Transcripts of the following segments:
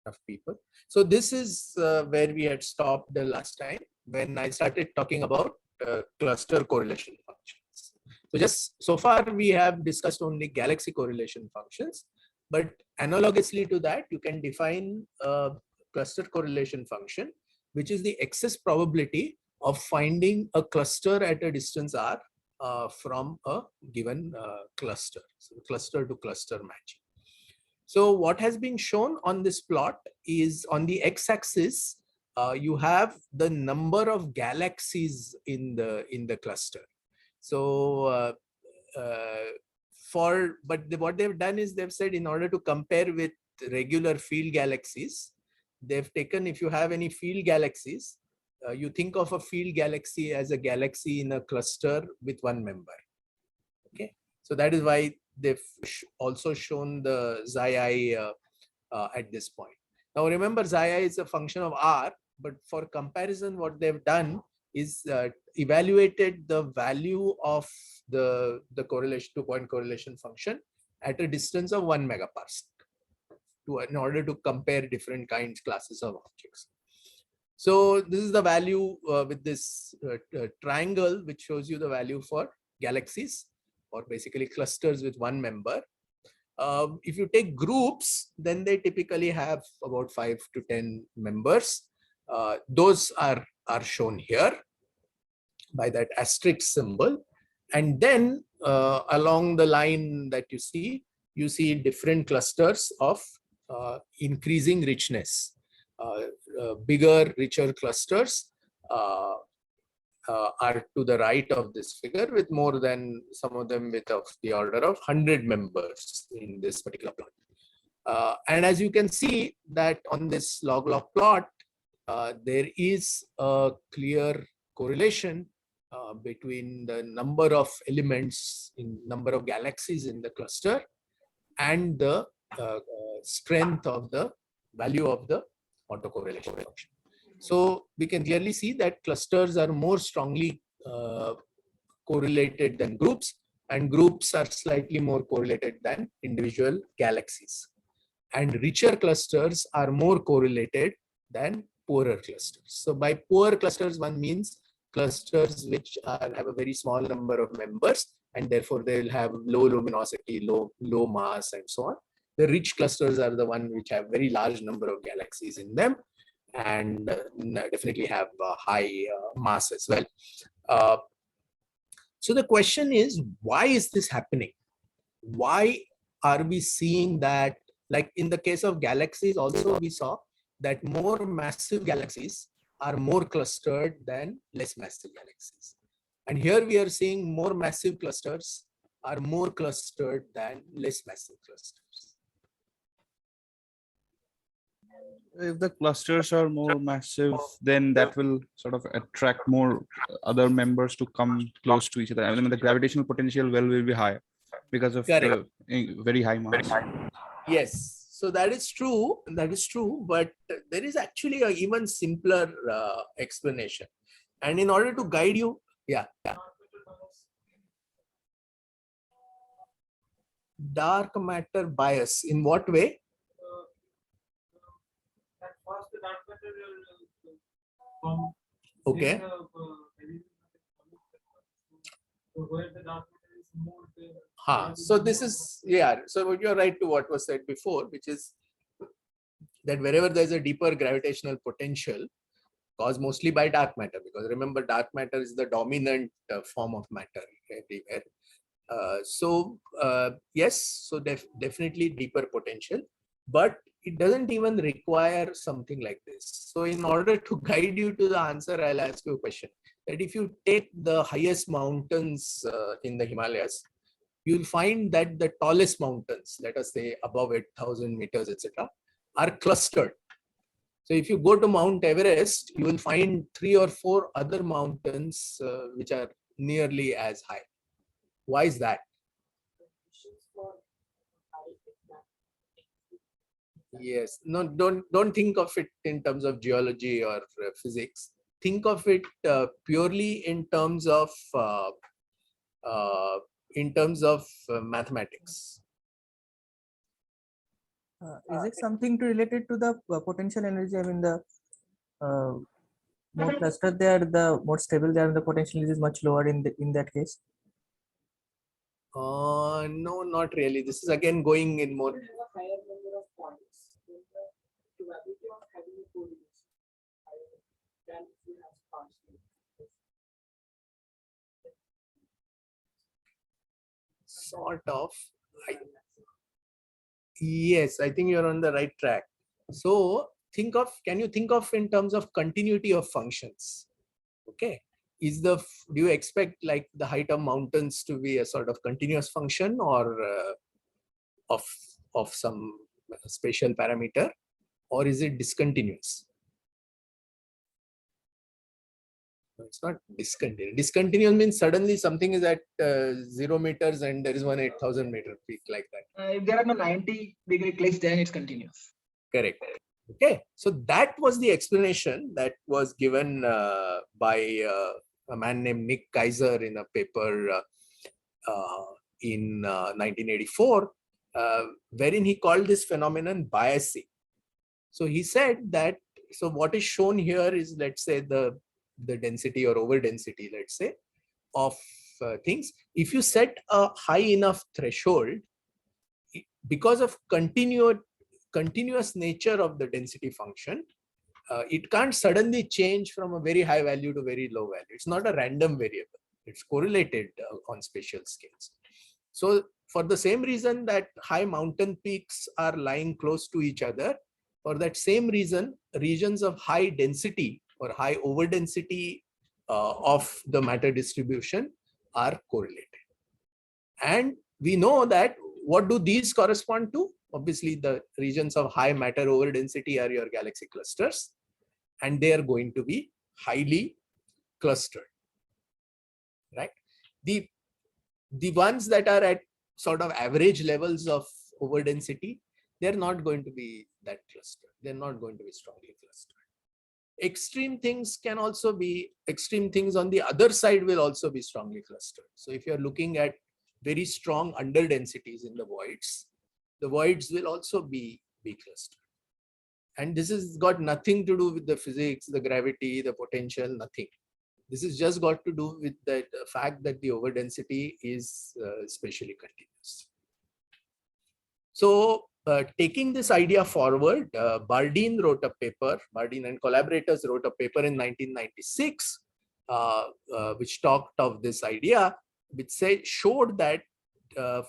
of people. So this is where we had stopped the last time when I started talking about cluster correlation functions. So just so far we have discussed only galaxy correlation functions, but analogously to that, you can define a cluster correlation function, which is the excess probability of finding a cluster at a distance r from a given cluster. So cluster to cluster matching. So what has been shown on this plot is on the x-axis, you have the number of galaxies in the cluster. So what they've done is they've said in order to compare with regular field galaxies, they've taken, if you have any field galaxies, you think of a field galaxy as a galaxy in a cluster with one member. Okay, so that is why they've also shown the xi at this point. Now remember, xi is a function of r, but for comparison, what they've done is evaluated the value of the correlation, 2-point correlation function at a distance of 1 megaparsec in order to compare different classes of objects. So this is the value with this triangle, which shows you the value for galaxies, or basically clusters with one member. If you take groups, then they typically have about 5 to 10 members. Those are shown here by that asterisk symbol. And then along the line that you see different clusters of increasing richness. Bigger, richer clusters are to the right of this figure, with more than, some of them with of the order of 100 members in this particular plot. And as you can see that on this log-log plot, there is a clear correlation between the number of elements in number of galaxies in the cluster and the strength of the value of the autocorrelation function. So we can clearly see that clusters are more strongly correlated than groups, and groups are slightly more correlated than individual galaxies. And richer clusters are more correlated than poorer clusters. So by poor clusters, one means clusters which have a very small number of members, and therefore they will have low luminosity, low mass, and so on. The rich clusters are the ones which have very large number of galaxies in them, and definitely have high mass as well. So the question is, why is this happening? Why are we seeing that? Like in the case of galaxies, also we saw that more massive galaxies are more clustered than less massive galaxies. And here we are seeing more massive clusters are more clustered than less massive clusters. If the clusters are more massive, then that will sort of attract more other members to come close to each other. I mean, the gravitational potential will be high because of the very high mass. Yes, so that is true. That is true. But there is actually an even simpler explanation. And in order to guide you, dark matter bias. In what way? Okay. So this is, so you're right to what was said before, which is that wherever there's a deeper gravitational potential caused mostly by dark matter, because remember, dark matter is the dominant form of matter everywhere. Yes, so definitely deeper potential, but it doesn't even require something like this. So in order to guide you to the answer, I'll ask you a question. That if you take the highest mountains in the Himalayas, you'll find that the tallest mountains, let us say above 8,000 meters, etc., are clustered. So if you go to Mount Everest, you will find 3 or 4 other mountains which are nearly as high. Why is that? Yes, no, don't think of it in terms of geology or physics. Think of it purely in terms of mathematics. Is it something to related to the potential energy? I mean, the uh, more clustered they are, the more stable they are, the potential energy is much lower in that case. No, not really. This is again going in more. Sort of. Yes, I think you're on the right track. So can you think of in terms of continuity of functions? Okay. Do you expect like the height of mountains to be a sort of continuous function or of some spatial parameter, or is it discontinuous? No, it's not discontinuous. Discontinuous means suddenly something is at 0 meters and there is one 8,000 meter peak like that. If there are no 90-degree cliffs, then it's continuous. Correct. Okay, so that was the explanation that was given by a man named Nick Kaiser in a paper in 1984, wherein he called this phenomenon biasy. So he said that, so what is shown here is, let's say, the density or over density, let's say, of things. If you set a high enough threshold, because of continuous nature of the density function, it can't suddenly change from a very high value to very low value. It's not a random variable. It's correlated on spatial scales. So for the same reason that high mountain peaks are lying close to each other, for that same reason, regions of high density or high over density of the matter distribution are correlated. And we know that what do these correspond to? Obviously, the regions of high matter over density are your galaxy clusters, and they are going to be highly clustered, right? The ones that are at sort of average levels of over density, they're not going to be that clustered. They're not going to be strongly clustered. Extreme things can also be, extreme things on the other side will also be strongly clustered. So if you're looking at very strong under densities in the voids will also be clustered. And this has got nothing to do with the physics, the gravity, the potential, nothing. This is just got to do with the fact that the over density is spatially continuous. So taking this idea forward, Bardeen wrote a paper, Bardeen and collaborators wrote a paper in 1996, which talked of this idea, which showed that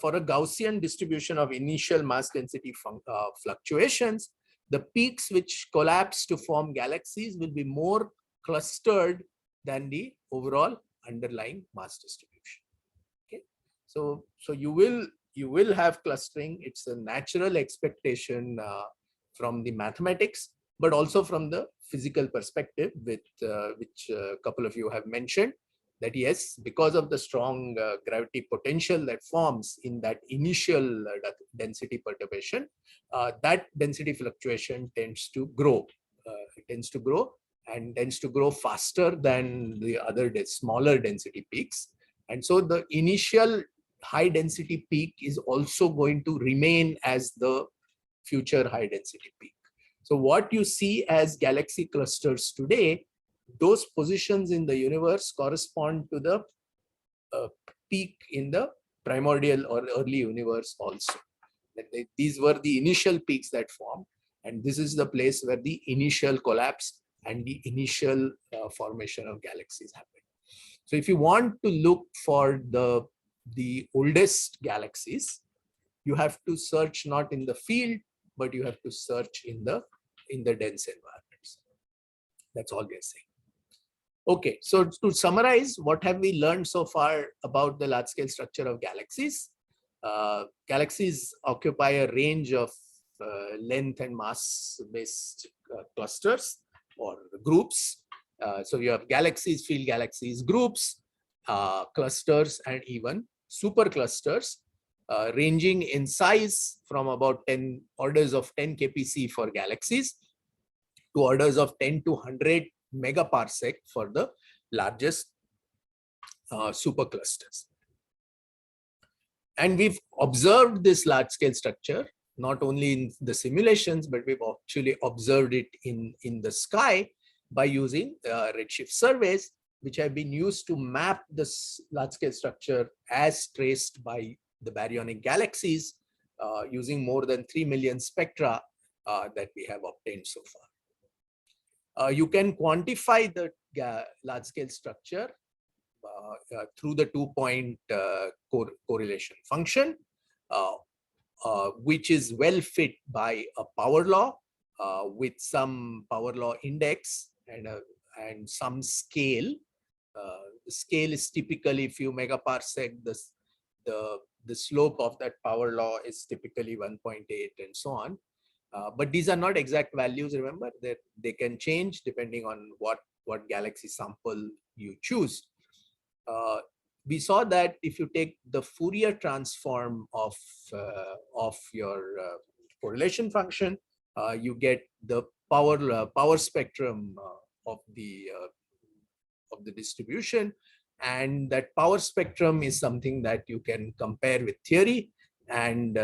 for a Gaussian distribution of initial mass density fluctuations, the peaks which collapse to form galaxies will be more clustered than the overall underlying mass distribution. Okay, so you will have clustering. It's a natural expectation from the mathematics, but also from the physical perspective, with which a couple of you have mentioned, that yes, because of the strong gravity potential that forms in that initial density perturbation, that density fluctuation tends to grow. It tends to grow and tends to grow faster than the other smaller density peaks. And so the initial high density peak is also going to remain as the future high density peak. So what you see as galaxy clusters today, those positions in the universe correspond to the peak in the primordial or early universe also. These were the initial peaks that formed, and this is the place where the initial collapse and the initial formation of galaxies happened. So if you want to look for the oldest galaxies, you have to search not in the field, but you have to search in the dense environments. That's all they're saying. Okay, so to summarize, what have we learned so far about the large-scale structure of galaxies? Galaxies occupy a range of length and mass-based clusters or groups. So you have galaxies, field galaxies, groups, clusters, and even superclusters, ranging in size from about 10 orders of 10 kpc for galaxies to orders of 10 to 100 megaparsec for the largest superclusters. And we've observed this large-scale structure not only in the simulations, but we've actually observed it in the sky by using redshift surveys, which have been used to map this large-scale structure as traced by the baryonic galaxies using more than 3 million spectra that we have obtained so far. You can quantify the large-scale structure through the 2-point correlation function, which is well fit by a power law with some power law index and some scale. The scale is typically few megaparsec. The slope of that power law is typically 1.8 and so on. But these are not exact values, remember, that they can change depending on what galaxy sample you choose. We saw that if you take the Fourier transform of your correlation function, you get the power spectrum of the distribution, and that power spectrum is something that you can compare with theory and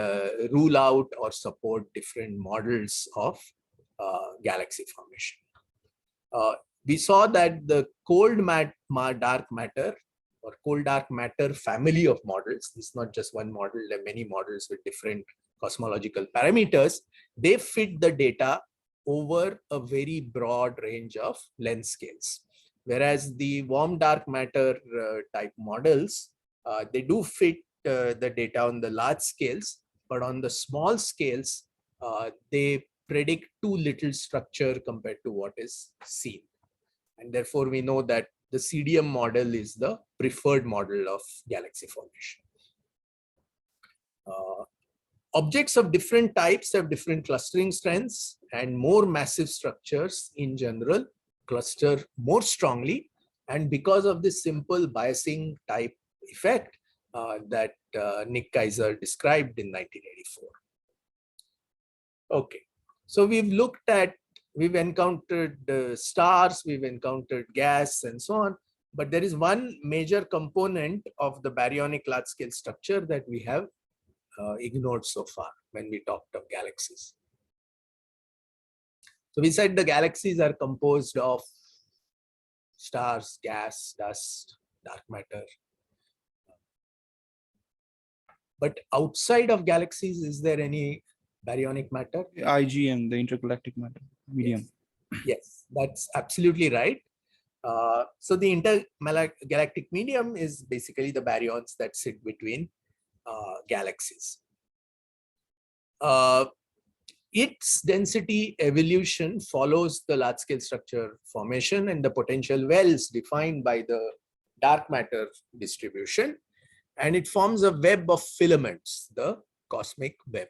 rule out or support different models of galaxy formation. We saw that the cold dark matter or cold dark matter family of models, this is not just one model, there are many models with different cosmological parameters, they fit the data over a very broad range of length scales. Whereas the warm dark matter type models, they do fit the data on the large scales, but on the small scales, they predict too little structure compared to what is seen. And therefore, we know that the CDM model is the preferred model of galaxy formation. Objects of different types have different clustering strengths, and more massive structures in general cluster more strongly. And because of this simple biasing type effect that Nick Kaiser described in 1984. Okay, so we've encountered stars, we've encountered gas and so on, but there is one major component of the baryonic large scale structure that we have ignored so far when we talked of galaxies. So we said the galaxies are composed of stars, gas, dust, dark matter. But outside of galaxies, is there any baryonic matter? IgM, the intergalactic matter medium. Yes, that's absolutely right. So the intergalactic medium is basically the baryons that sit between galaxies. Its density evolution follows the large scale structure formation and the potential wells defined by the dark matter distribution. And it forms a web of filaments, the cosmic web.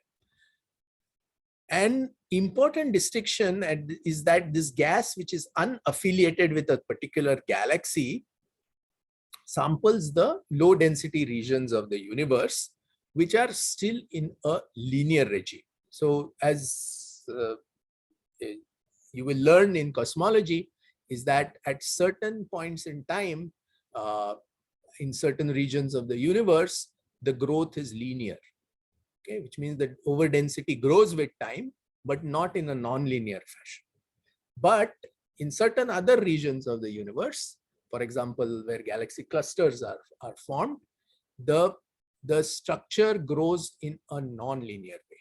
An important distinction is that this gas, which is unaffiliated with a particular galaxy, samples the low density regions of the universe, which are still in a linear regime. So as you will learn in cosmology, is that at certain points in time, in certain regions of the universe, the growth is linear. Okay, which means that overdensity grows with time, but not in a non-linear fashion. But in certain other regions of the universe, for example, where galaxy clusters are formed, the structure grows in a non-linear way.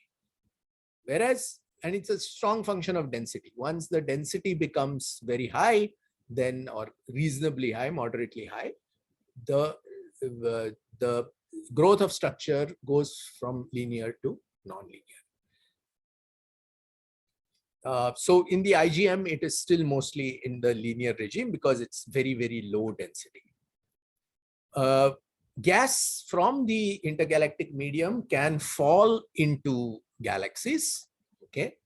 Whereas, and it's a strong function of density. Once the density becomes very high, then, or reasonably high, moderately high, the growth of structure goes from linear to non-linear. So in the IgM, it is still mostly in the linear regime because it's very, very low density. Gas from the intergalactic medium can fall into galaxies. Okay.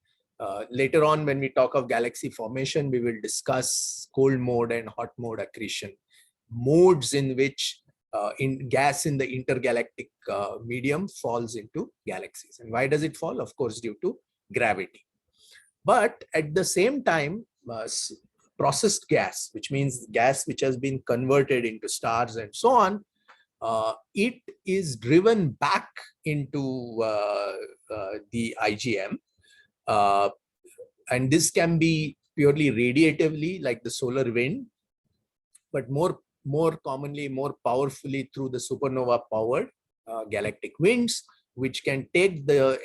Later on, when we talk of galaxy formation, we will discuss cold mode and hot mode accretion, modes in which gas in the intergalactic medium falls into galaxies. And why does it fall? Of course, due to gravity. But at the same time, processed gas, which means gas which has been converted into stars and so on, it is driven back into the IgM. And this can be purely radiatively, like the solar wind, but more commonly, more powerfully through the supernova powered galactic winds, which can take the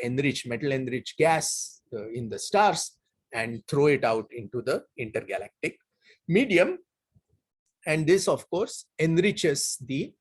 metal enriched gas in the stars and throw it out into the intergalactic medium. And this, of course, enriches the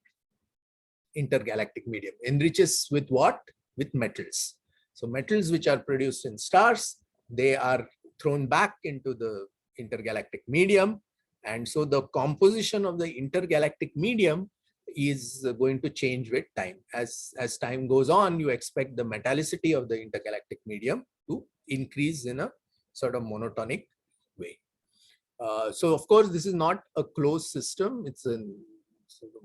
intergalactic medium. Enriches with what? With metals. So metals which are produced in stars, they are thrown back into the intergalactic medium. And so the composition of the intergalactic medium is going to change with time. As time goes on, you expect the metallicity of the intergalactic medium to increase in a sort of monotonic way. So of course, this is not a closed system. It's an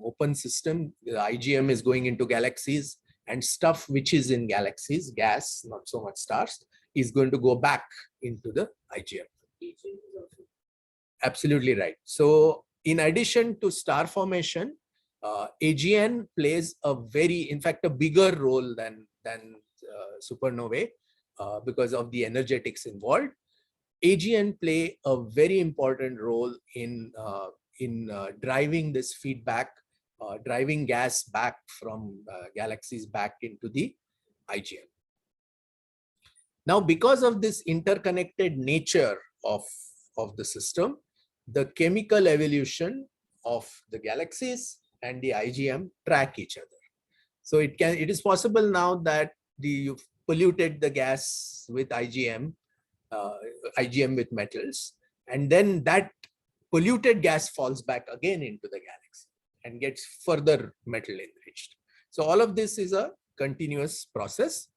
open system. The IgM is going into galaxies, and stuff which is in galaxies, gas, not so much stars, is going to go back into the IgM. Absolutely right. So in addition to star formation, AGN plays in fact, a bigger role than supernovae because of the energetics involved. AGN play a very important role in driving this feedback, driving gas back from galaxies back into the IgM. Now, because of this interconnected nature of the system, the chemical evolution of the galaxies and the IgM track each other. So it is possible now that you've polluted the gas with IgM with metals, and then that polluted gas falls back again into the galaxy and gets further metal enriched. So all of this is a continuous process.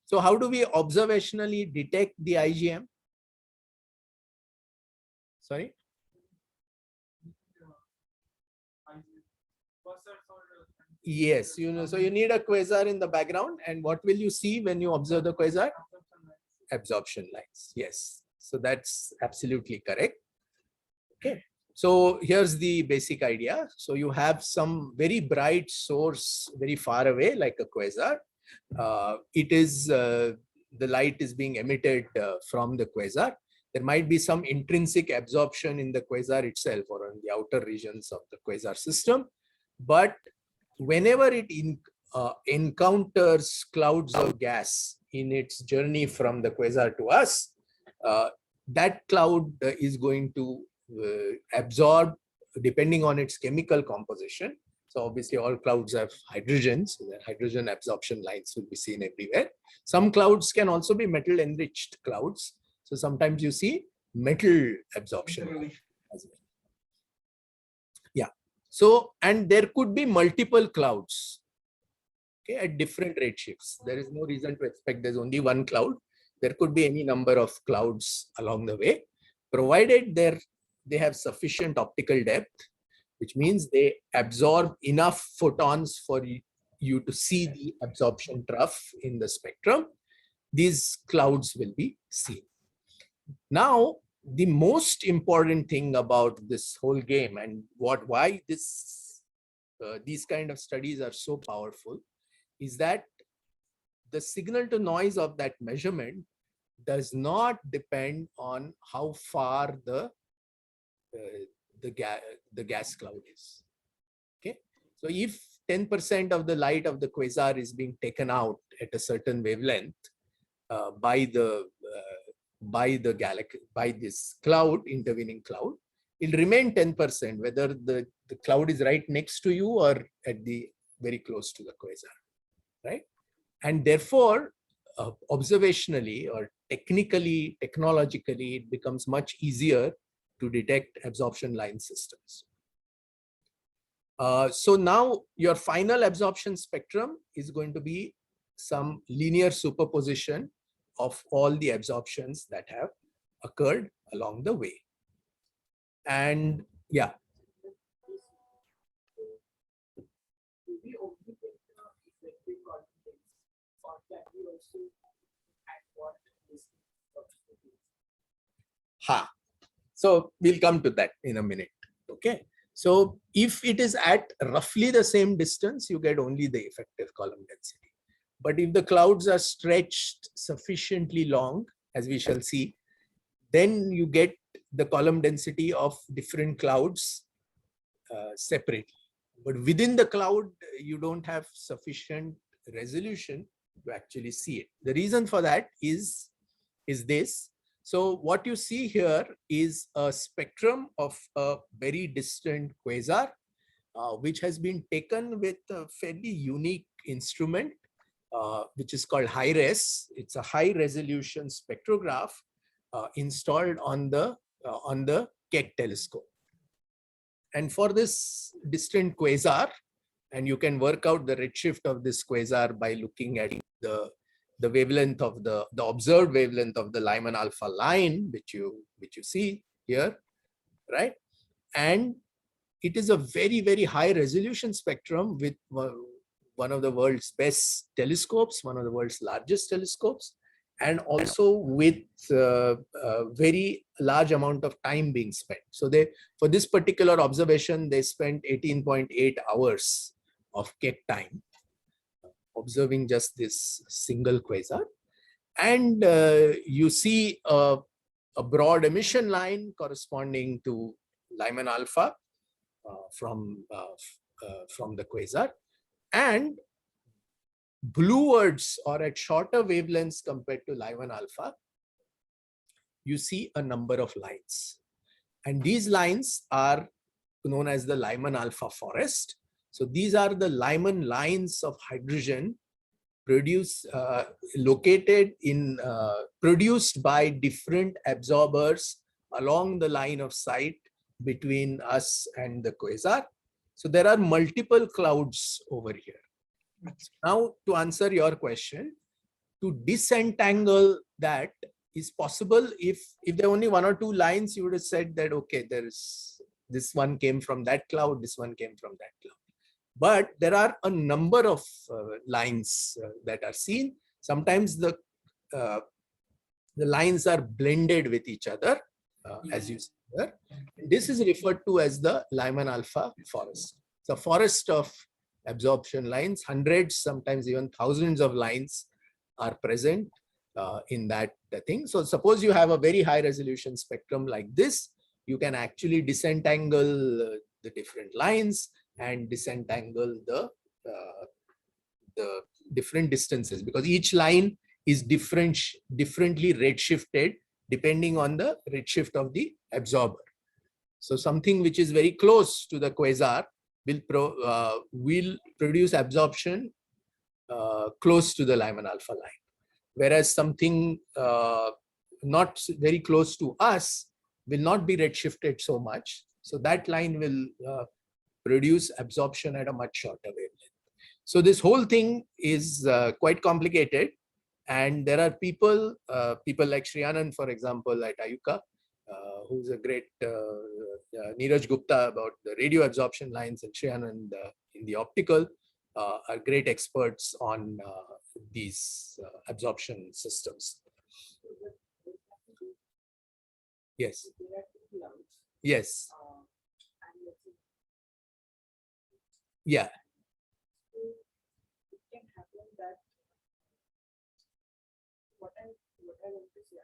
So how do we observationally detect the IgM? Sorry? Yes, so you need a quasar in the background, and what will you see when you observe the quasar? Absorption lines. Yes, so that's absolutely correct. Okay, so here's the basic idea. So you have some very bright source very far away, like a quasar. The light is being emitted from the quasar. There might be some intrinsic absorption in the quasar itself or in the outer regions of the quasar system, but whenever it encounters clouds of gas in its journey from the quasar to us, that cloud is going to absorb depending on its chemical composition. So obviously all clouds have hydrogen, so the hydrogen absorption lines will be seen everywhere. Some clouds can also be metal enriched clouds. So sometimes you see metal absorption as well. Yeah. So, and there could be multiple clouds, okay, at different redshifts. There is no reason to expect there's only one cloud. There could be any number of clouds along the way, provided they have sufficient optical depth, which means they absorb enough photons for you to see the absorption trough in the spectrum. These clouds will be seen. Now, the most important thing about this whole game and why these kind of studies are so powerful is that the signal to noise of that measurement does not depend on how far the gas cloud is. Okay, so if 10% of the light of the quasar is being taken out at a certain wavelength by this intervening cloud, it'll remain 10%, whether the cloud is right next to you or at the very close to the quasar, right? And therefore, observationally or technologically, it becomes much easier to detect absorption line systems. So now your final absorption spectrum is going to be some linear superposition of all the absorptions that have occurred along the way. And yeah. So we'll come to that in a minute. Okay. So if it is at roughly the same distance, you get only the effective column density. But if the clouds are stretched sufficiently long, as we shall see, then you get the column density of different clouds separately. But within the cloud, you don't have sufficient resolution to actually see it. The reason for that is this. So what you see here is a spectrum of a very distant quasar, which has been taken with a fairly unique instrument, which is called HIRES. It's a high resolution spectrograph installed on the Keck telescope. And for this distant quasar, and you can work out the redshift of this quasar by looking at the wavelength of the observed wavelength of the Lyman alpha line, which you see here, right? And it is a very, very high resolution spectrum with one of the world's best telescopes, one of the world's largest telescopes, and also with a very large amount of time being spent. So for this particular observation, they spent 18.8 hours of Keck time observing just this single quasar. And you see a broad emission line corresponding to Lyman alpha from the quasar, and bluewards, or at shorter wavelengths compared to Lyman alpha, you see a number of lines. And these lines are known as the Lyman alpha forest. So these are the Lyman lines of hydrogen produced by different absorbers along the line of sight between us and the quasar. So there are multiple clouds over here. Now, to answer your question, to disentangle that is possible. If there are only one or two lines, you would have said that, okay, there's this one came from that cloud, this one came from that cloud. But there are a number of lines that are seen. Sometimes the lines are blended with each other, as you see here. This is referred to as the Lyman alpha forest. It's a forest of absorption lines. Hundreds, sometimes even thousands of lines are present in that thing. So suppose you have a very high resolution spectrum like this, you can actually disentangle the different lines and disentangle the different distances, because each line is differently redshifted depending on the redshift of the absorber. So something which is very close to the quasar will produce absorption close to the Lyman alpha line, whereas something not very close to us will not be redshifted so much. So that line will produce absorption at a much shorter wavelength. So this whole thing is quite complicated, and there are people like Sri Anand, for example, at Ayuka, who's a great Neeraj Gupta about the radio absorption lines, and Sri Anand in the optical are great experts on these absorption systems. Yes. Yes. Yeah. It can happen that what I want to say.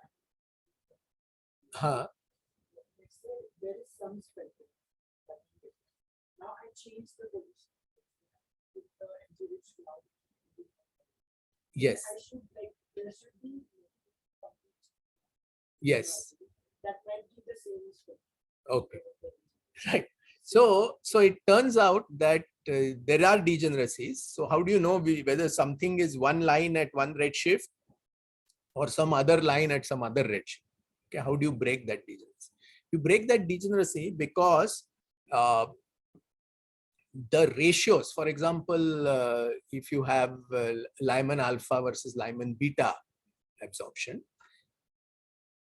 Let's say there is some spectrum. Now I change the position with the engineer's cloud. Yes. I should there should be. Yes. That might be the same spectrum. Okay. Right. So it turns out that there are degeneracies. So how do you know whether something is one line at one redshift or some other line at some other redshift? Okay, how do you break that degeneracy? You break that degeneracy because the ratios, for example, if you have Lyman alpha versus Lyman beta absorption,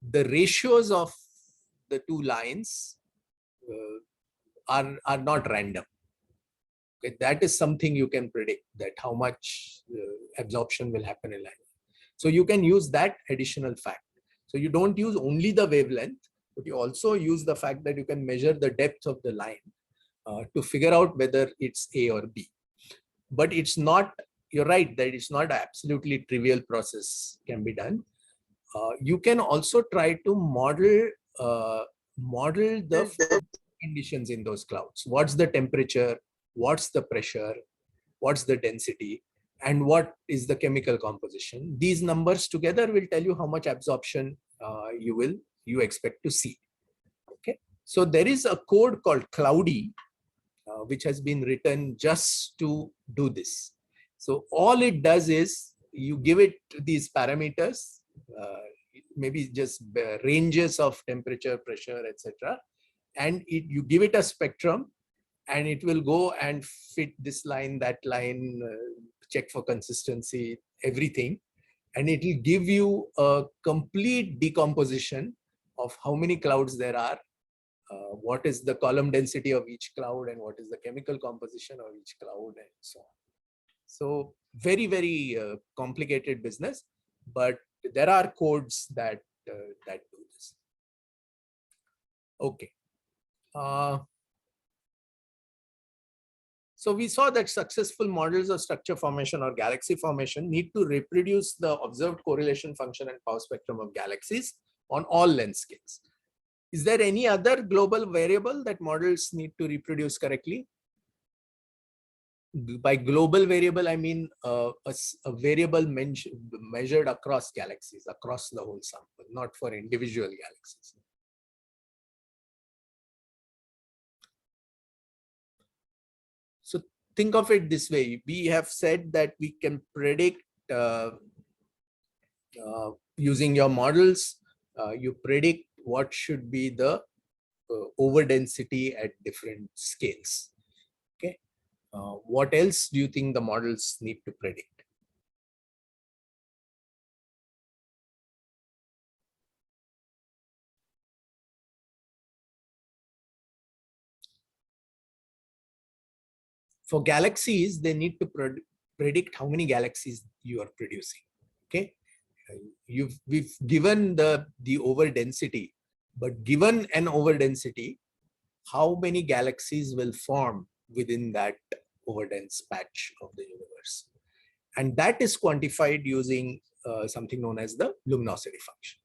the ratios of the two lines are not random. Okay, that is something you can predict, that how much absorption will happen in Lyman. So you can use that additional fact. So you don't use only the wavelength, but you also use the fact that you can measure the depth of the line. to figure out whether it's A or B. But it's not, you're right, that it's not an absolutely trivial process can be done. You can also try to model the conditions in those clouds. What's the temperature? What's the pressure? What's the density? And what is the chemical composition? These numbers together will tell you how much absorption you expect to see. Okay, so there is a code called Cloudy, which has been written just to do this. So all it does is you give it these parameters, maybe just ranges of temperature, pressure, etc., and you give it a spectrum, and it will go and fit this line, that line, check for consistency, everything, and it will give you a complete decomposition of how many clouds there are, what is the column density of each cloud, and what is the chemical composition of each cloud, and so on. So very, very complicated business, but there are codes that do this. Okay. So we saw that successful models of structure formation or galaxy formation need to reproduce the observed correlation function and power spectrum of galaxies on all length scales. Is there any other global variable that models need to reproduce correctly? By global variable, I mean a variable measured across galaxies, across the whole sample, not for individual galaxies. So think of it this way. We have said that we can predict using your models, you predict what should be the overdensity at different scales. Okay. What else do you think the models need to predict? For galaxies, they need to predict how many galaxies you are producing. Okay, we've given the overdensity, but given an overdensity, how many galaxies will form within that overdense patch of the universe? And that is quantified using something known as the luminosity function.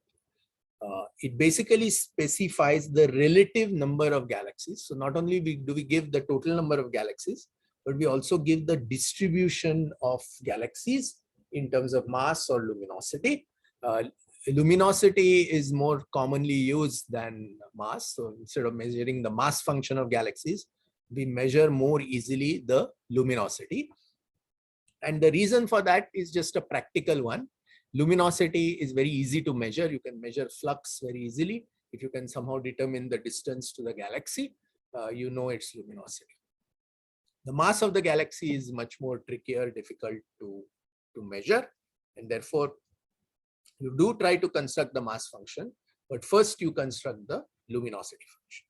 It basically specifies the relative number of galaxies. So not only do we give the total number of galaxies, but we also give the distribution of galaxies in terms of mass or luminosity. Luminosity is more commonly used than mass. So instead of measuring the mass function of galaxies, we measure more easily the luminosity. And the reason for that is just a practical one. Luminosity is very easy to measure. You can measure flux very easily. If you can somehow determine the distance to the galaxy, you know its luminosity. The mass of the galaxy is much more trickier, difficult to measure. And therefore, you do try to construct the mass function, but first you construct the luminosity function.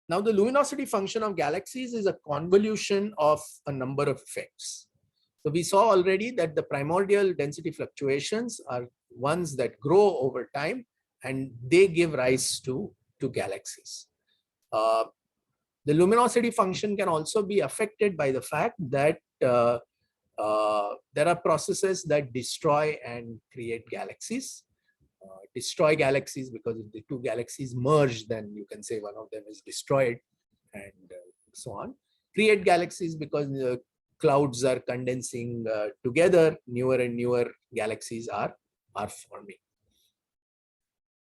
Now, the luminosity function of galaxies is a convolution of a number of effects. So we saw already that the primordial density fluctuations are ones that grow over time, and they give rise to galaxies. The luminosity function can also be affected by the fact that there are processes that destroy and create galaxies. Destroy galaxies because if the two galaxies merge, then you can say one of them is destroyed, and so on. Create galaxies because the clouds are condensing together, newer and newer galaxies are forming.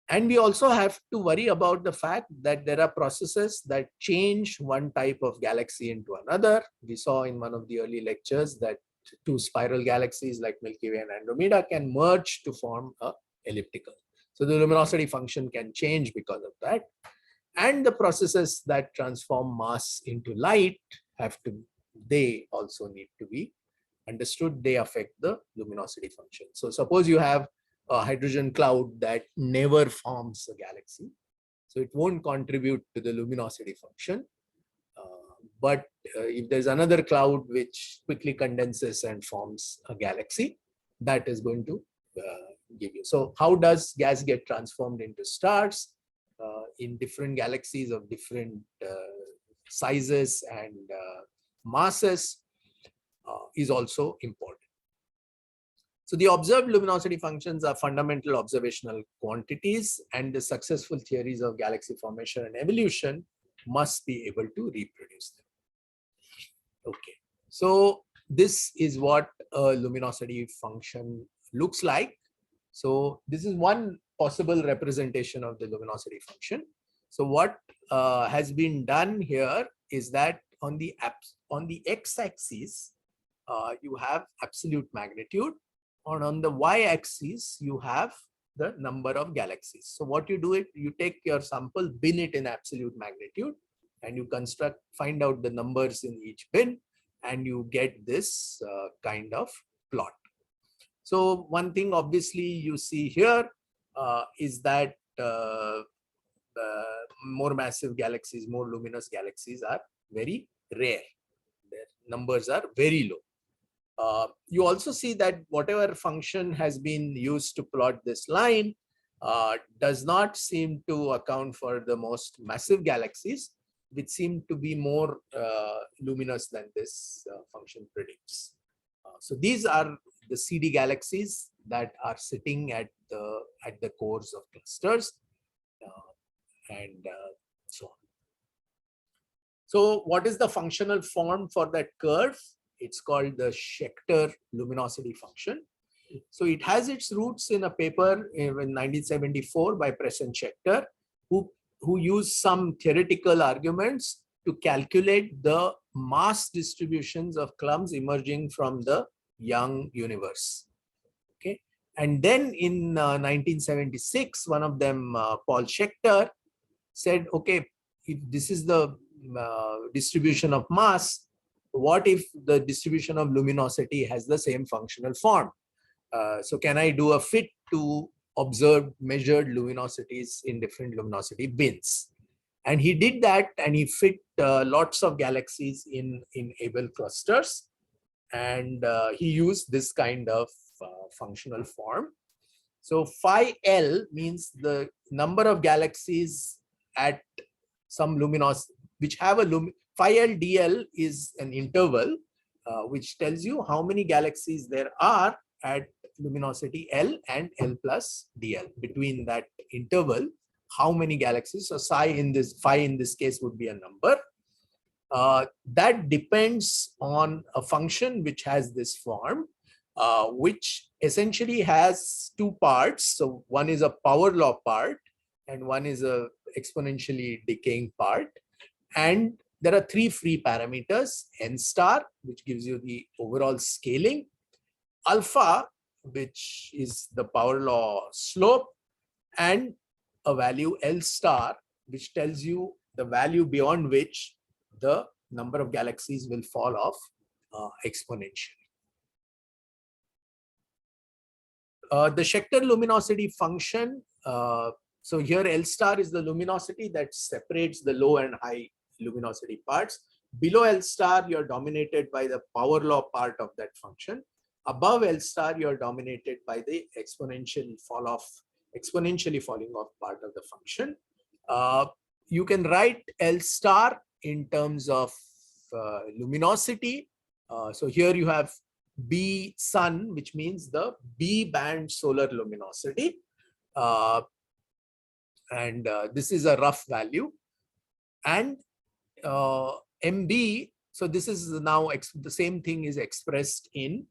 And we also have to worry about the fact that there are processes that change one type of galaxy into another. We saw in one of the early lectures that two spiral galaxies like Milky Way and Andromeda can merge to form an elliptical. So the luminosity function can change because of that. And the processes that transform mass into light they also need to be understood. They affect the luminosity function. So suppose you have a hydrogen cloud that never forms a galaxy, so it won't contribute to the luminosity function. But if there's another cloud which quickly condenses and forms a galaxy, that is going to give you. So how does gas get transformed into stars? In different galaxies of different sizes and masses is also important. So the observed luminosity functions are fundamental observational quantities, and the successful theories of galaxy formation and evolution must be able to reproduce them. Okay, so this is what a luminosity function looks like. So this is one possible representation of the luminosity function. So what has been done here is that on the x-axis, you have absolute magnitude, and on the y-axis, you have the number of galaxies. So what you do, you take your sample, bin it in absolute magnitude, and you find out the numbers in each bin, and you get this kind of plot. So one thing obviously you see here is that more massive galaxies, more luminous galaxies are very rare. Their numbers are very low. You also see that whatever function has been used to plot this line does not seem to account for the most massive galaxies, which seem to be more luminous than this function predicts. So these are the CD galaxies that are sitting at the cores of clusters, and so on. So what is the functional form for that curve? It's called the Schecter luminosity function. So it has its roots in a paper in 1974 by Press and Schecter, who used some theoretical arguments to calculate the mass distributions of clumps emerging from the young universe. Okay, and then in 1976, one of them, Paul Schecter, said, okay, if this is the distribution of mass, what if the distribution of luminosity has the same functional form? So can I do a fit to observe measured luminosities in different luminosity bins? And he did that, and he fit lots of galaxies in Abel clusters, and he used this kind of functional form. So phi L means the number of galaxies at some luminosity, which have a phi L dl is an interval which tells you how many galaxies there are at luminosity L and L plus dl. Between that interval, how many galaxies? So phi in this case would be a number. That depends on a function which has this form, which essentially has two parts. So one is a power law part, and one is a exponentially decaying part. And there are three free parameters: n star, which gives you the overall scaling; alpha, which is the power law slope; and a value L star, which tells you the value beyond which the number of galaxies will fall off exponentially. The Schecter luminosity function, so here L star is the luminosity that separates the low and high luminosity parts. Below L star, you're dominated by the power law part of that function. Above L star, you're dominated by the exponentially falling off part of the function. You can write L star in terms of luminosity. So here you have B sun, which means the B band solar luminosity. And this is a rough value. And MB, so this is now the same thing is expressed in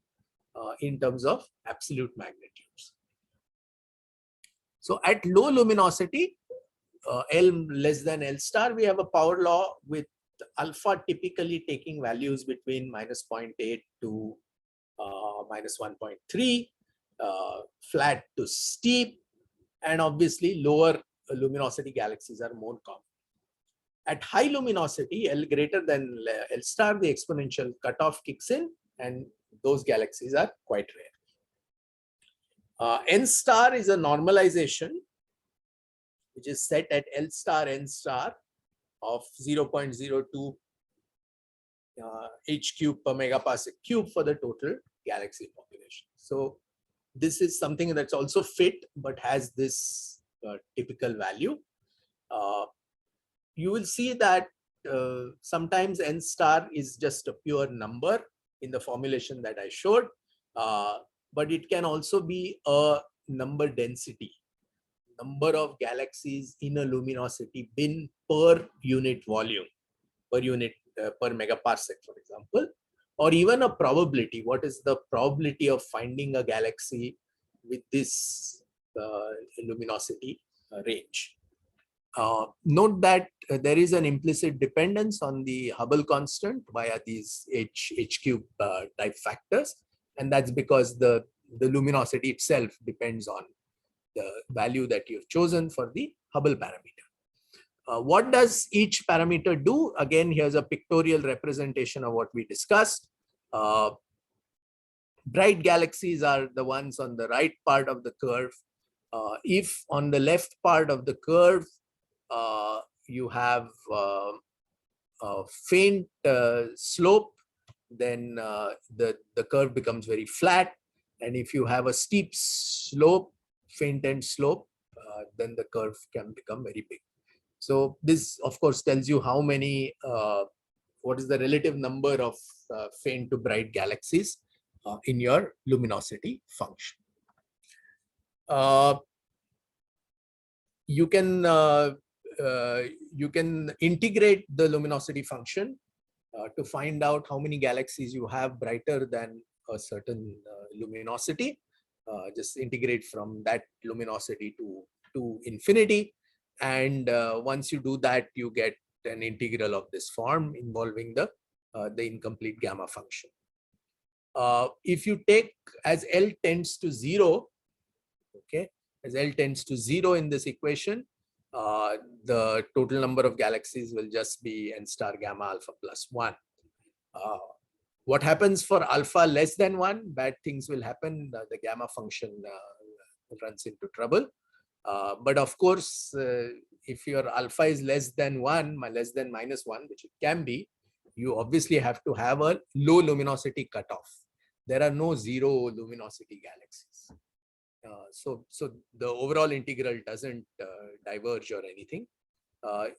terms of absolute magnitudes. So at low luminosity, L less than L star, we have a power law with alpha typically taking values between -0.8 to -1.3, flat to steep, and obviously lower luminosity galaxies are more common. At high luminosity, L greater than L star, the exponential cutoff kicks in, and those galaxies are quite rare. N star is a normalization, which is set at L star N star of 0.02 H cube per megaparsec cube for the total galaxy population. So this is something that's also fit, but has this typical value. You will see that sometimes n star is just a pure number in the formulation that I showed, but it can also be a number density, number of galaxies in a luminosity bin per unit volume, per unit per megaparsec, for example, or even a probability. What is the probability of finding a galaxy with this luminosity range? Note that there is an implicit dependence on the Hubble constant via these h cube type factors, and that's because the luminosity itself depends on the value that you've chosen for the Hubble parameter. What does each parameter do? Again, here's a pictorial representation of what we discussed. Bright galaxies are the ones on the right part of the curve. If on the left part of the curve, you have a faint slope, then the curve becomes very flat. And if you have a steep slope, faint end slope, then the curve can become very big. So this, of course, tells you how many, what is the relative number of faint to bright galaxies in your luminosity function. You can integrate the luminosity function to find out how many galaxies you have brighter than a certain luminosity. Just integrate from that luminosity to infinity. And once you do that, you get an integral of this form involving the incomplete gamma function. If you take as L tends to 0, okay, as L tends to 0 in this equation, the total number of galaxies will just be n star gamma alpha plus 1. What happens for alpha less than 1? Bad things will happen. The gamma function runs into trouble. But of course, if your alpha is less than 1, less than minus 1, which it can be, you obviously have to have a low luminosity cutoff. There are no zero luminosity galaxies. So the overall integral doesn't diverge or anything.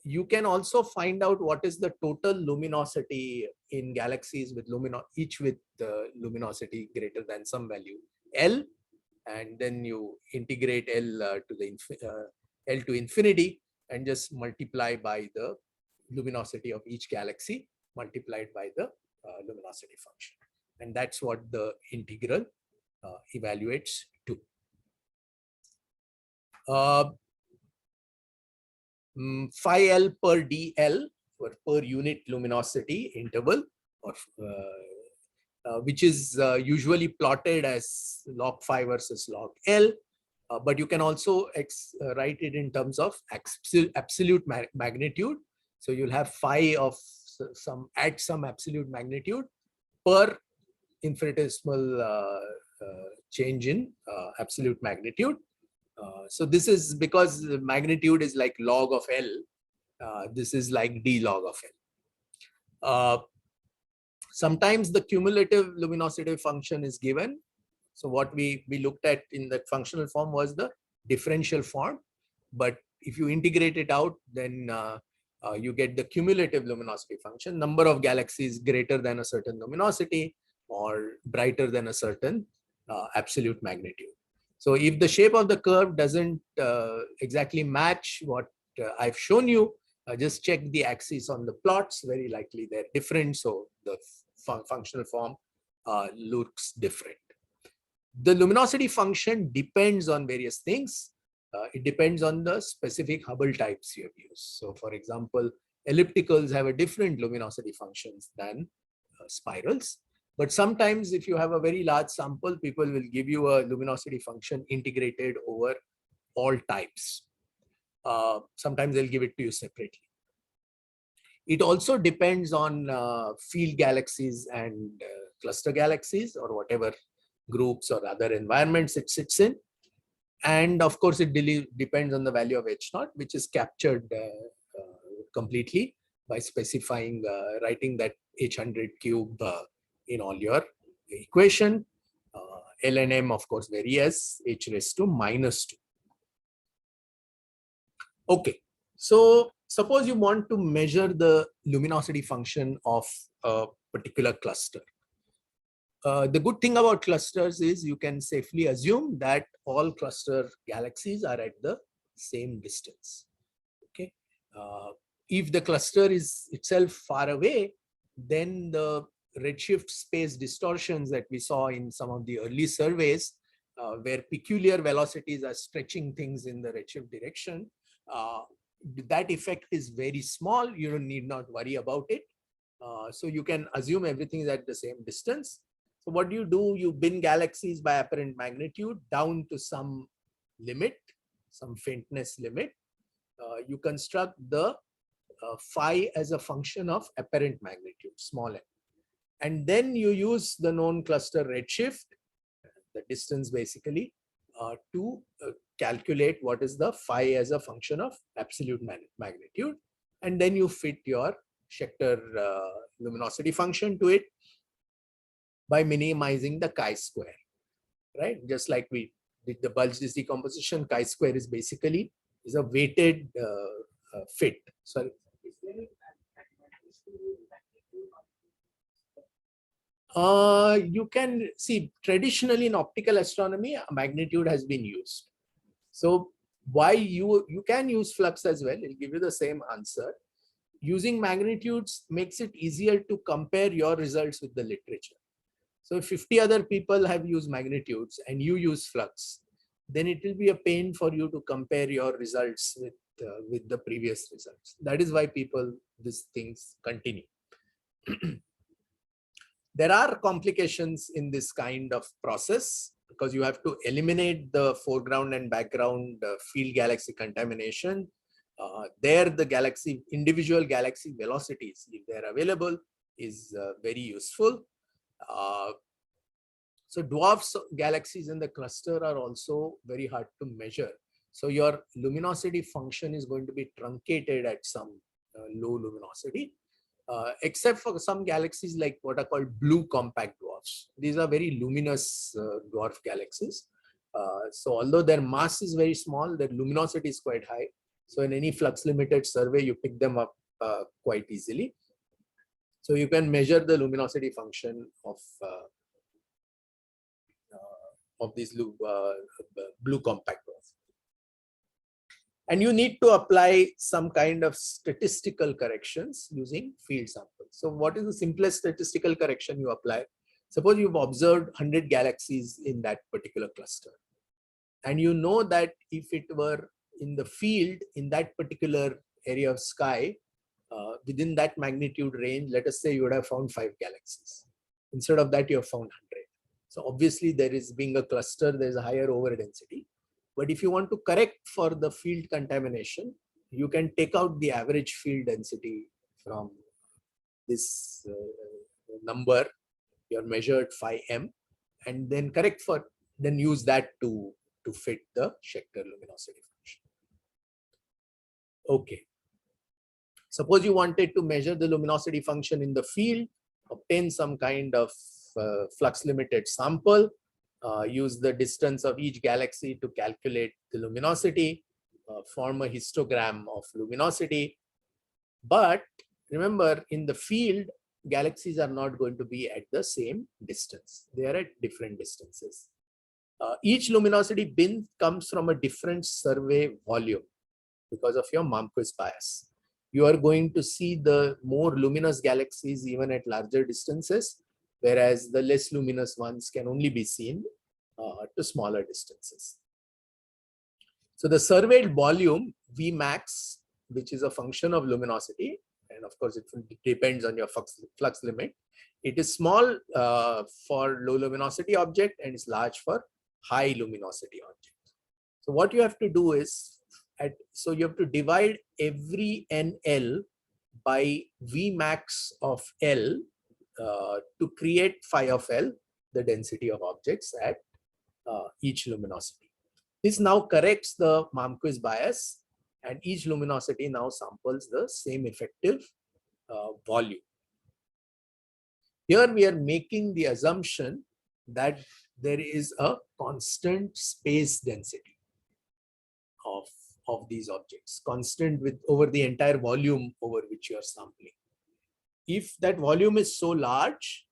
You can also find out what is the total luminosity in galaxies with each with luminosity greater than some value L, and then you integrate L to infinity and just multiply by the luminosity of each galaxy multiplied by the luminosity function, and that's what the integral evaluates to. Phi L per dl per unit luminosity interval, or which is usually plotted as log phi versus log L, but you can also write it in terms of absolute magnitude. So you'll have phi of some absolute magnitude per infinitesimal change in absolute magnitude. So this is because the magnitude is like log of L. This is like d log of L. Sometimes the cumulative luminosity function is given. So what we looked at in the functional form was the differential form. But if you integrate it out, then you get the cumulative luminosity function, number of galaxies greater than a certain luminosity or brighter than a certain absolute magnitude. So if the shape of the curve doesn't exactly match what I've shown you, just check the axes on the plots. Very likely they're different, so the functional form looks different. The luminosity function depends on various things. It depends on the specific Hubble types you have used. So for example, ellipticals have a different luminosity functions than spirals. But sometimes if you have a very large sample, people will give you a luminosity function integrated over all types. Sometimes they'll give it to you separately. It also depends on field galaxies and cluster galaxies or whatever groups or other environments it sits in. And of course, it depends on the value of H0, which is captured completely by specifying, writing that H100 cube in all your equation. L and M, of course, vary as H raised to -2. Okay, so suppose you want to measure the luminosity function of a particular cluster. The good thing about clusters is you can safely assume that all cluster galaxies are at the same distance. Okay. If the cluster is itself far away, then the redshift space distortions that we saw in some of the early surveys, where peculiar velocities are stretching things in the redshift direction, that effect is very small. You need not worry about it. So you can assume everything is at the same distance. So what do? You bin galaxies by apparent magnitude down to some limit, some faintness limit. You construct the phi as a function of apparent magnitude, small m. And then you use the known cluster redshift, the distance basically, to calculate what is the phi as a function of absolute magnitude. And then you fit your schecter luminosity function to it by minimizing the chi-square, right? Just like we did the bulge decomposition, chi-square is basically a weighted fit. Sorry. You can see traditionally in optical astronomy, a magnitude has been used. So why you can use flux as well, it'll give you the same answer. Using magnitudes makes it easier to compare your results with the literature. So if 50 other people have used magnitudes and you use flux, then it will be a pain for you to compare your results with the previous results. That is why these things continue. There are complications in this kind of process because you have to eliminate the foreground and background field galaxy contamination. There the individual galaxy velocities, if they're available, is very useful. So dwarf galaxies in the cluster are also very hard to measure. So your luminosity function is going to be truncated at some low luminosity, except for some galaxies like what are called blue compact dwarfs. These are very luminous dwarf galaxies. So although their mass is very small, their luminosity is quite high. So in any flux limited survey, you pick them up quite easily. So you can measure the luminosity function of these blue compact dwarfs. And you need to apply some kind of statistical corrections using field samples. So what is the simplest statistical correction you apply? Suppose you've observed 100 galaxies in that particular cluster. And you know that if it were in the field in that particular area of sky, within that magnitude range, let us say you would have found 5 galaxies. Instead of that, you have found 100. So obviously there is, being a cluster, there's a higher over density. But if you want to correct for the field contamination, you can take out the average field density from this number, your measured phi m, and then then use that to fit the schecter luminosity function. Okay. Suppose you wanted to measure the luminosity function in the field, obtain some kind of flux limited sample, use the distance of each galaxy to calculate the luminosity, form a histogram of luminosity. But remember, in the field, galaxies are not going to be at the same distance. They are at different distances. Each luminosity bin comes from a different survey volume because of your Malmquist bias. You are going to see the more luminous galaxies even at larger distances, whereas the less luminous ones can only be seen to smaller distances. So the surveyed volume, Vmax, which is a function of luminosity, and of course it depends on your flux limit. It is small for low luminosity object and is large for high luminosity object. So what you have to do is, so you have to divide every NL by Vmax of L to create phi of L, the density of objects at each luminosity. This now corrects the Malmquist bias, and each luminosity now samples the same effective volume. Here we are making the assumption that there is a constant space density of of these objects, constant with over the entire volume over which you are sampling. If that volume is so large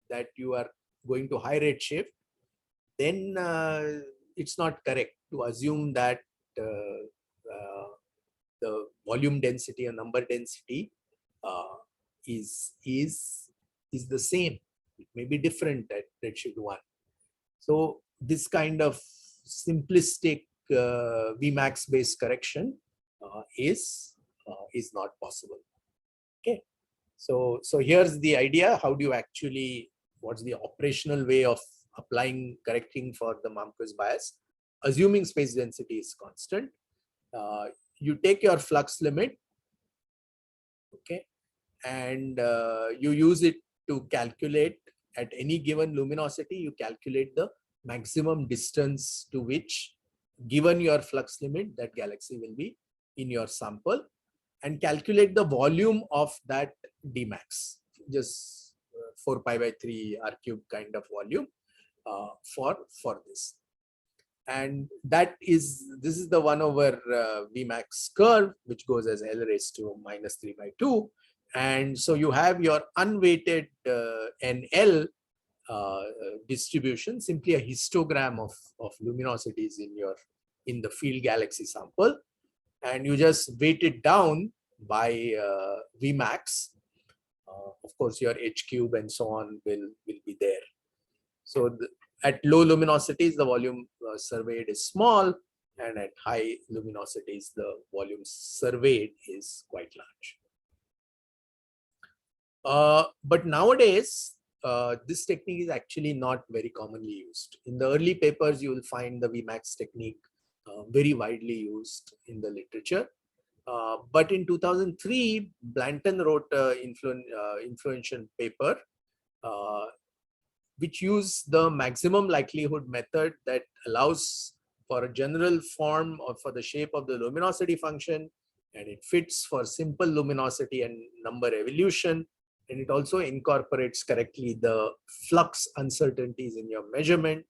that you are going to high redshift, then it's not correct to assume that the volume density and number density is the same. It may be different at redshift 1. So this kind of simplistic Vmax based correction is not possible. Okay, so here's the idea. How do you actually, what's the operational way of correcting for the Marquis bias? Assuming space density is constant, you take your flux limit, okay, and you use it to calculate at any given luminosity. You calculate the maximum distance to which, given your flux limit, that galaxy will be in your sample, and calculate the volume of that Dmax, just 4 pi by 3 r cube kind of volume for this. And this is the 1 over Vmax curve, which goes as L raised to minus 3 by 2. And so you have your unweighted NL distribution, simply a histogram of luminosities in the field galaxy sample, and you just weight it down by Vmax. Of course, your H cube and so on will be there. So at low luminosities, the volume surveyed is small, and at high luminosities, the volume surveyed is quite large. But nowadays, this technique is actually not very commonly used. In the early papers, you will find the Vmax technique very widely used in the literature. But in 2003, Blanton wrote an influential paper which used the maximum likelihood method that allows for a general form or for the shape of the luminosity function, and it fits for simple luminosity and number evolution, and it also incorporates correctly the flux uncertainties in your measurement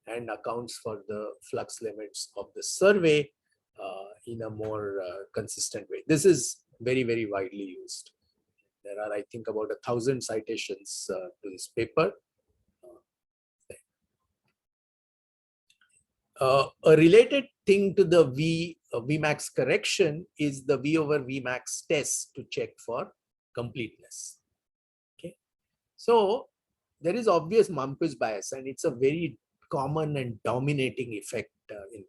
and accounts for the flux limits of the survey in a more consistent way. This is very, very widely used. There are, I think, about 1,000 citations to this paper. A related thing to the Vmax correction is the V over Vmax test to check for completeness. Okay, so there is obvious Marquis bias, and it's a very common and dominating effect in it.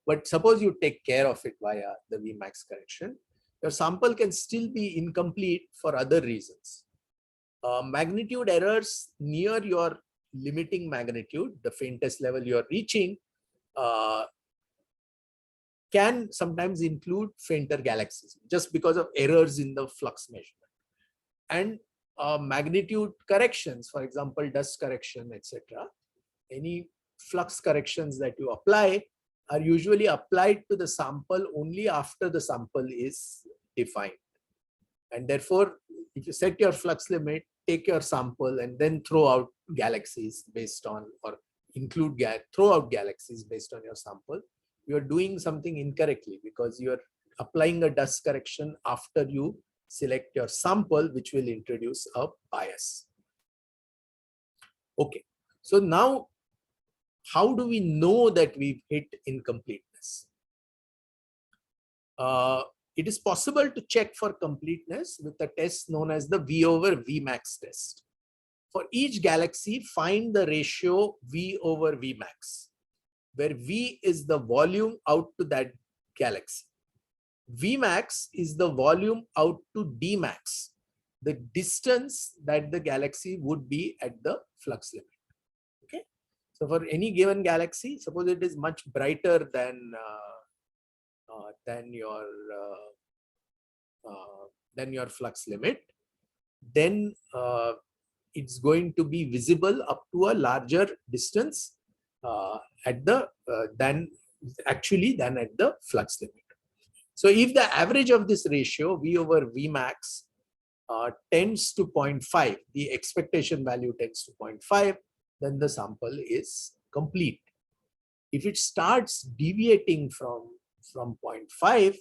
But suppose you take care of it via the Vmax correction, your sample can still be incomplete for other reasons. Magnitude errors near your limiting magnitude, the faintest level you are reaching, can sometimes include fainter galaxies just because of errors in the flux measurement. And magnitude corrections, for example, dust correction, etc., any flux corrections that you apply are usually applied to the sample only after the sample is defined. And therefore, if you set your flux limit, take your sample, and then throw out galaxies based on, or throw out galaxies based on your sample, you are doing something incorrectly, because you are applying a dust correction after you select your sample, which will introduce a bias. Okay, so now how do we know that we've hit incompleteness? It is possible to check for completeness with a test known as the V over Vmax test. For each galaxy, find the ratio V over Vmax, where V is the volume out to that galaxy. Vmax is the volume out to Dmax, the distance that the galaxy would be at the flux limit. Okay, so for any given galaxy, suppose it is much brighter than your flux limit, then it's going to be visible up to a larger distance than at the flux limit. So if the average of this ratio, V over Vmax, tends to 0.5, the expectation value tends to 0.5, then the sample is complete. If it starts deviating from from 0.5,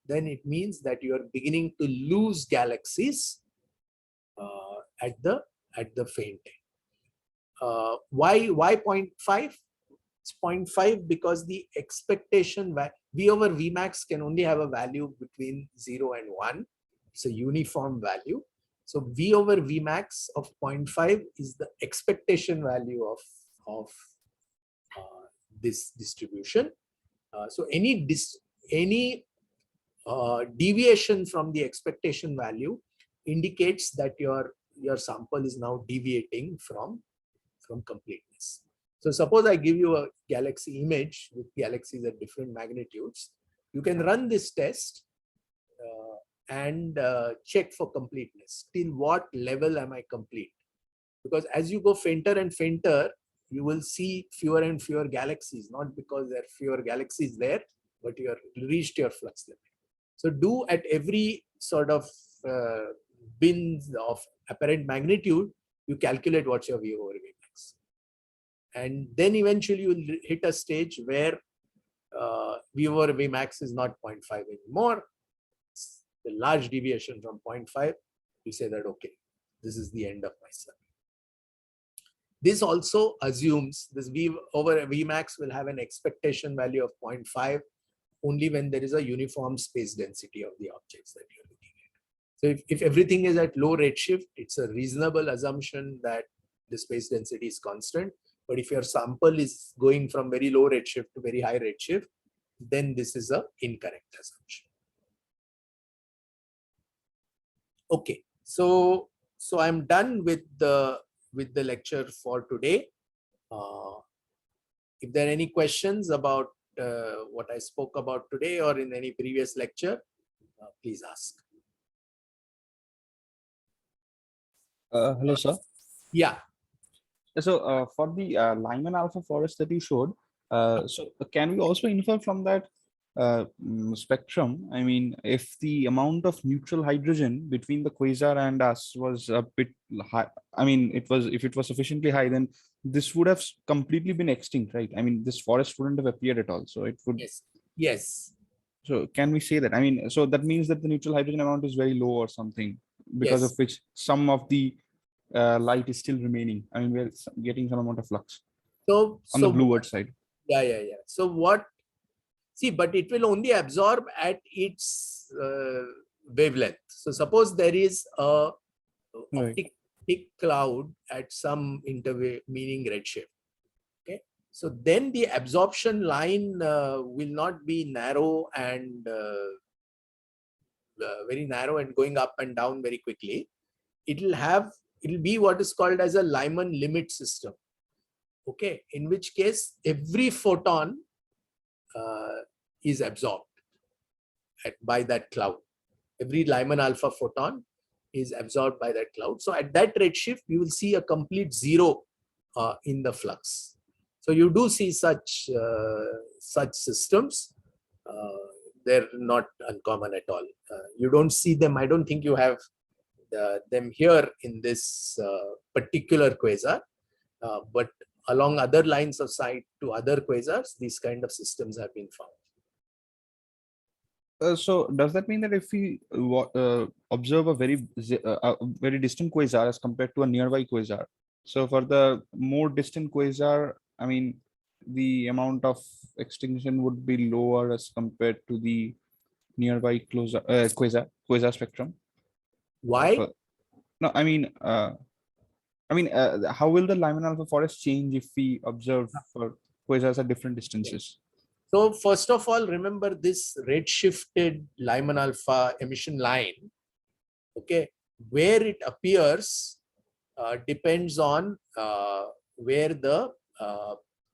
then it means that you are beginning to lose galaxies at the faint end. Why 0.5? It's 0.5 because the expectation V over Vmax can only have a value between 0 and 1. It's a uniform value. So V over Vmax of 0.5 is the expectation value of this distribution. So any deviation from the expectation value indicates that your sample is now deviating from completeness. So suppose I give you a galaxy image with galaxies at different magnitudes. You can run this test and check for completeness. Till what level am I complete? Because as you go fainter and fainter, you will see fewer and fewer galaxies, not because there are fewer galaxies there, but you have reached your flux limit. So do at every sort of bins of apparent magnitude, you calculate what's your V over Vmax. And then eventually you will hit a stage where V over Vmax is not 0.5 anymore. It's the large deviation from 0.5, you say that, okay, this is the end of my survey. This also assumes this V over Vmax will have an expectation value of 0.5 only when there is a uniform space density of the objects that you're looking at. So if everything is at low redshift, it's a reasonable assumption that the space density is constant. But if your sample is going from very low redshift to very high redshift, then this is an incorrect assumption. Okay, so I'm done with the lecture for today. If there are any questions about what I spoke about today or in any previous lecture, please ask. Hello, sir. Yeah. So for the Lyman alpha forest that you showed, so can we also infer from that spectrum? I mean, if the amount of neutral hydrogen between the quasar and us was a bit high, I mean, if it was sufficiently high, then this would have completely been extinct, right? I mean, this forest wouldn't have appeared at all. So it would. Yes. Yes. So can we say that? I mean, so that means that the neutral hydrogen amount is very low or something, because Yes. of which some of the light is still remaining. I mean, we're getting some amount of flux So on the blueward side. Yeah. So what? See, but it will only absorb at its wavelength. So suppose there is a optic cloud at some intervening redshift. Okay, so then the absorption line will not be narrow and very narrow and going up and down very quickly. It'll be what is called as a Lyman limit system. Okay, in which case every photon is absorbed by that cloud. Every Lyman alpha photon is absorbed by that cloud. So at that redshift, you will see a complete zero in the flux. So you do see such systems. They're not uncommon at all. You don't see them. I don't think you have them here in this particular quasar, but along other lines of sight to other quasars, these kind of systems have been found. So does that mean that if we observe a very distant quasar as compared to a nearby quasar, so for the more distant quasar, I mean, the amount of extinction would be lower as compared to the nearby quasar spectrum? Why? No, I mean, how will the Lyman alpha forest change if we observe for quasars at different distances? So first of all, remember this redshifted Lyman alpha emission line, okay, where it appears depends on where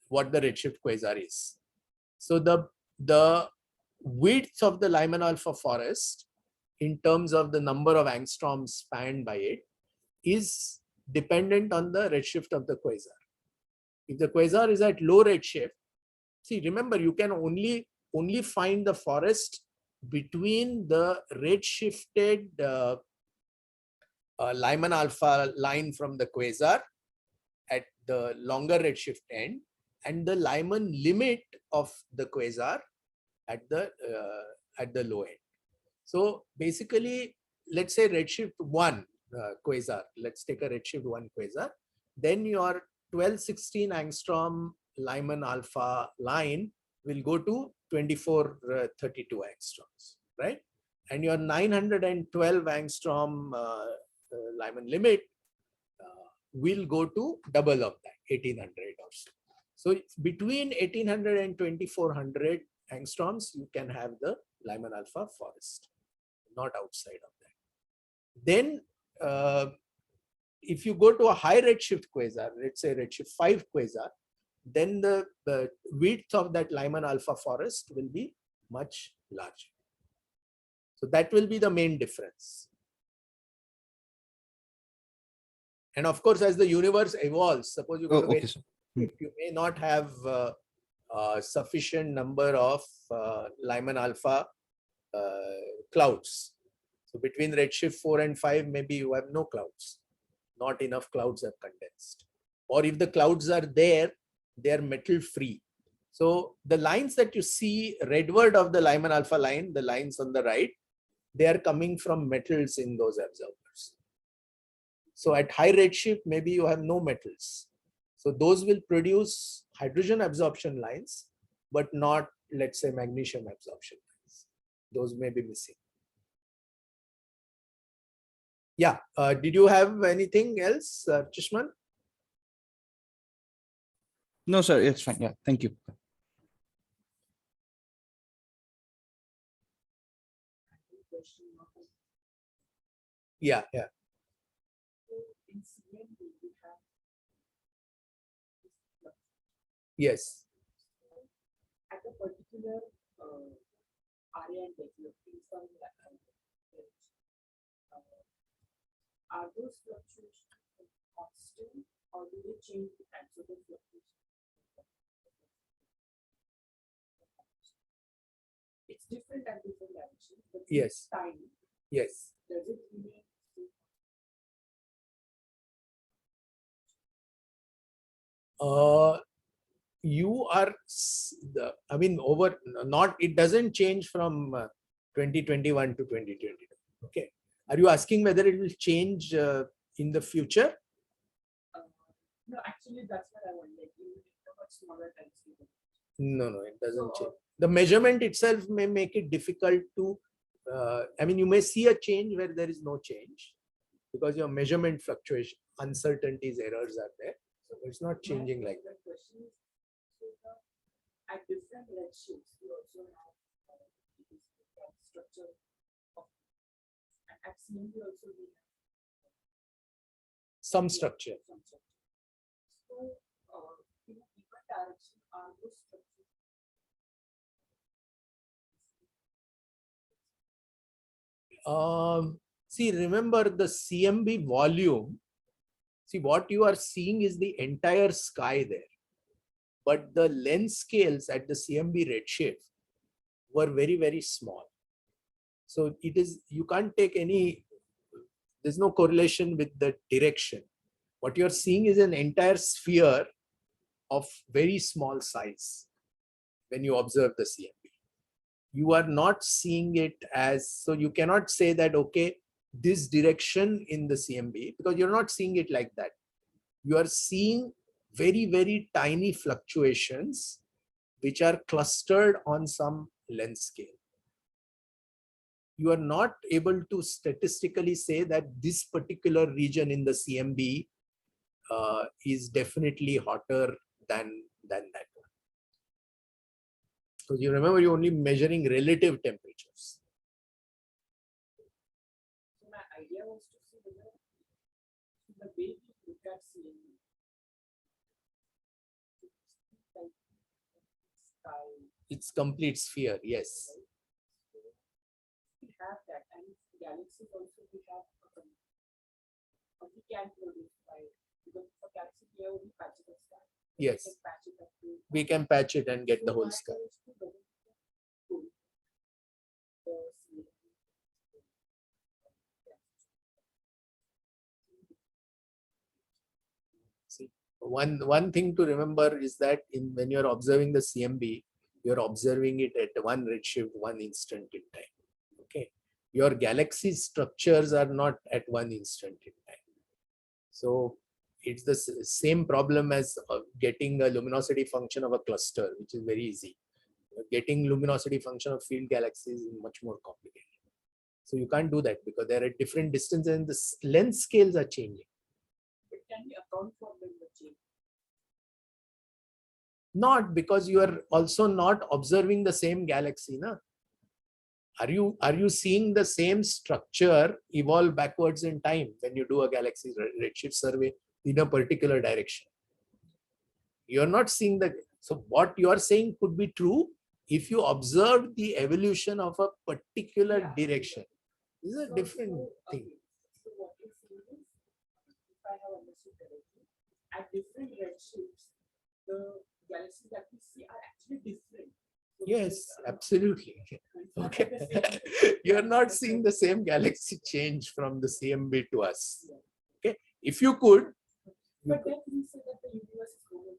what the redshift quasar is. So the width of the Lyman alpha forest in terms of the number of angstroms spanned by it is dependent on the redshift of the quasar. If the quasar is at low redshift, see, remember, you can only find the forest between the redshifted Lyman alpha line from the quasar at the longer redshift end and the Lyman limit of the quasar at the low end. So basically, let's say redshift 1 quasar. Let's take a redshift 1 quasar. Then your 1216 angstrom Lyman alpha line will go to 2432 angstroms, right? And your 912 angstrom Lyman limit will go to double of that, 1800 or so. So between 1800 and 2400 angstroms, you can have the Lyman alpha forest, not outside of that. Then if you go to a high redshift quasar, let's say redshift 5 quasar, then the width of that Lyman alpha forest will be much larger. So that will be the main difference. And of course, as the universe evolves, suppose you go to okay, sir. you may not have sufficient number of Lyman alpha clouds. So between redshift 4 and 5, maybe you have no clouds. Not enough clouds are condensed. Or if the clouds are there, they are metal free. So the lines that you see redward of the Lyman alpha line, the lines on the right, they are coming from metals in those absorbers. So at high redshift, maybe you have no metals. So those will produce hydrogen absorption lines, but not, let's say, magnesium absorption lines. Those may be missing. Yeah, did you have anything else, Chishman? No, sir, it's fine. Yeah, thank you. Yeah. So in CMB, we have this flux. Yes. At a particular area and developing some are those fluctuations constant or do they change the types of the fluctuations? It's different at different directions, but Yes. it's tiny. Yes. Does it remain? You are it doesn't change from 2021 to 2022. Okay. Are you asking whether it will change in the future? No, actually, that's what I want. Like, you need a much smaller time scale. No, it doesn't change. The measurement itself may make it difficult to, you may see a change where there is no change because your measurement fluctuation, uncertainties, errors are there. So it's not changing like that. The question is, so at different redshifts, we also have this structure of, and at CMB also we have Some structure. some structure. So, in a different direction, are those structures? See, remember the CMB volume. See, what you are seeing is the entire sky there. But the length scales at the CMB redshift were very, very small. So you can't take there's no correlation with the direction. What you're seeing is an entire sphere of very small size when you observe the CMB. You are not seeing it so you cannot say that, okay, this direction in the CMB, because you're not seeing it like that. You are seeing very, very tiny fluctuations which are clustered on some length scale. You are not able to statistically say that this particular region in the CMB is definitely hotter than that one. So you remember, you're only measuring relative temperatures. So my idea was to see whether the way we look at CMB, like sky, It's complete sphere, yes. we have that, and galaxies also we have we can produce light because for galaxies we have only patches of sky. Yes. We can patch it up to We can patch it and get the whole sky. See, one thing to remember is that when you're observing the CMB, You're observing it at one redshift, one instant in time. Okay. Your galaxy structures are not at one instant in time. So it's the same problem as getting a luminosity function of a cluster, which is very easy. Getting luminosity function of field galaxies is much more complicated. So you can't do that because they're at different distances and the length scales are changing. But can we account for them the change? Not because you are also not observing the same galaxy. Na? Are you seeing the same structure evolve backwards in time when you do a galaxy redshift survey in a particular direction? You're not seeing the, so what you are saying could be true if you observe the evolution of a particular direction. This is a different thing. So what you're saying is, if I have understood correctly, at different redshifts, the galaxies that we see are actually different. So Yes, it's, absolutely. it's not Okay. like the same. You're not seeing the same galaxy change from the CMB to us. Okay. If you could, But then we say that the universe is global.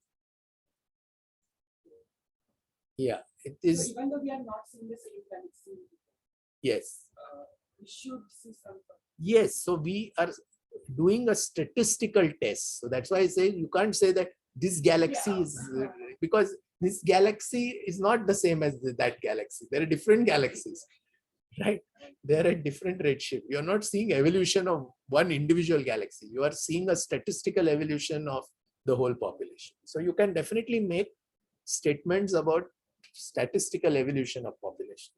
yeah, it So is. even though we are not seeing the same galaxy, Yes. we should see some. Yes. So we are doing a statistical test. So that's why I say you can't say that this galaxy is, because this galaxy is not the same as that galaxy. There are different galaxies, right? They're at different redshift. You're not seeing evolution of one individual galaxy. You are seeing a statistical evolution of the whole population. So you can definitely make statements about statistical evolution of population.